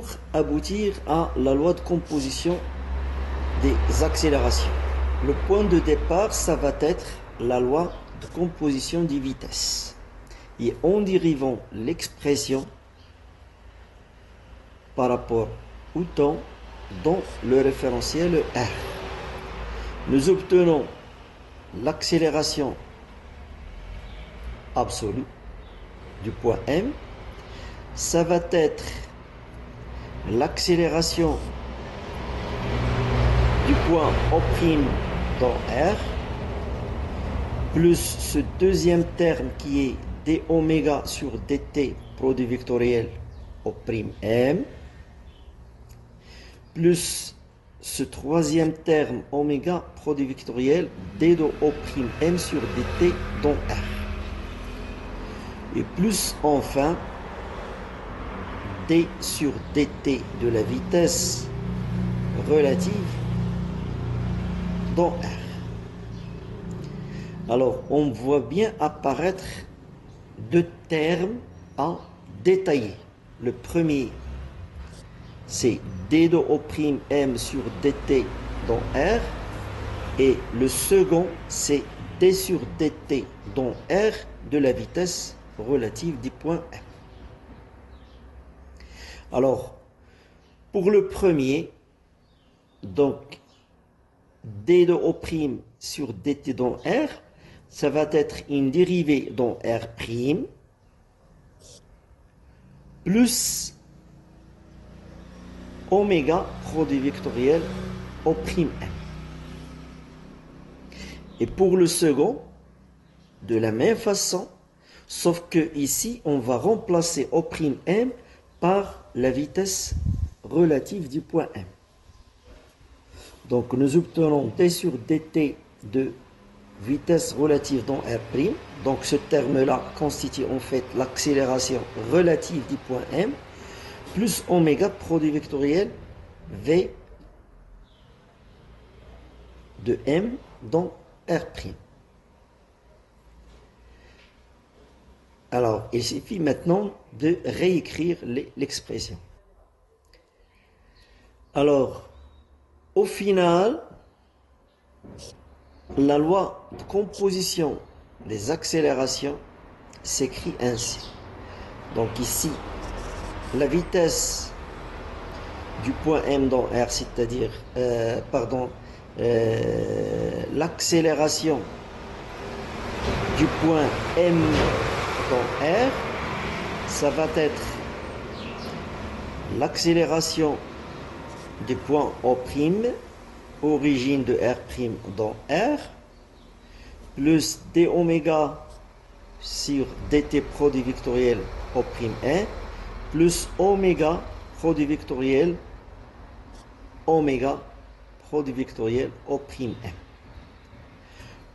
pour aboutir à la loi de composition des accélérations. Le point de départ, ça va être la loi de composition des vitesses. Et en dérivant l'expression par rapport au temps dans le référentiel R, nous obtenons l'accélération absolue du point M. Ça va être l'accélération du point O' dans R, plus ce deuxième terme qui est d oméga sur dt produit vectoriel O'M, plus ce troisième terme oméga produit vectoriel d de O'M sur dt dans R. Et plus enfin d sur dt de la vitesse relative dans R. Alors, on voit bien apparaître deux termes à détailler. Le premier, c'est d de O'M sur dt dans R. Et le second, c'est d sur dt dans R de la vitesse relative du point M. Alors, pour le premier, donc, d de O'M sur dt dans R, ça va être une dérivée dans R', plus oméga produit vectoriel O'M. Et pour le second, de la même façon, sauf que ici, on va remplacer O'M par la vitesse relative du point M. Donc, nous obtenons d sur dt de vitesse relative dans R'. Donc, ce terme-là constitue en fait l'accélération relative du point M, plus oméga produit vectoriel V de M dans R'. Alors, il suffit maintenant de réécrire l'expression. Alors, au final, la loi de composition des accélérations s'écrit ainsi. Donc ici, la vitesse du point M dans R, c'est-à-dire, l'accélération du point M dans R, ça va être l'accélération du point O', origine de R' dans R, plus d oméga sur dt produit vectoriel O'M, plus oméga produit vectoriel oméga produit vectoriel O'M,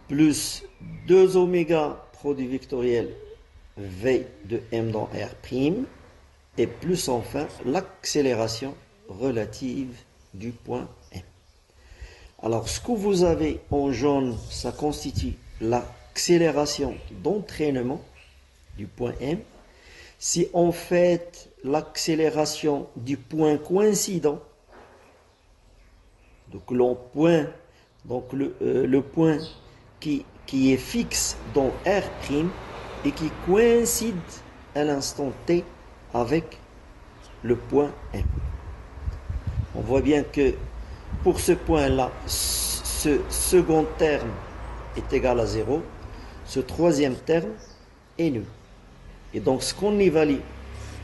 plus 2 oméga produit vectoriel V de M dans R', et plus enfin l'accélération relative du point M. Alors, ce que vous avez en jaune, ça constitue l'accélération d'entraînement du point M. Si on fait l'accélération du point coïncident, donc le point qui est fixe dans R' et qui coïncide à l'instant T avec le point M. On voit bien que pour ce point-là, ce second terme est égal à 0, ce troisième terme est nul. Et donc ce qu'on évalue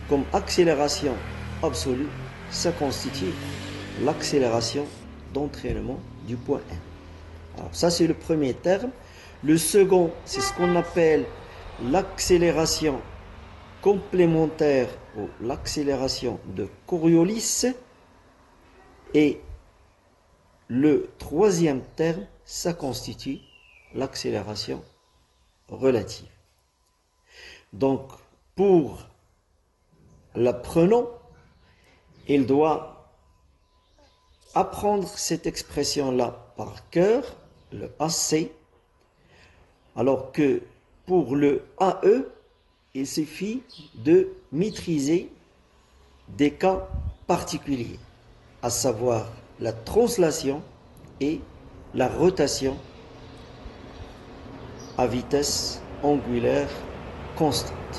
comme accélération absolue, ça constitue l'accélération d'entraînement du point M. Alors ça c'est le premier terme. Le second, c'est ce qu'on appelle l'accélération complémentaire ou l'accélération de Coriolis. Et le troisième terme, ça constitue l'accélération relative. Donc, pour l'apprenant, il doit apprendre cette expression-là par cœur, le AC, alors que pour le AE, il suffit de maîtriser des cas particuliers, à savoir la translation et la rotation à vitesse angulaire constante.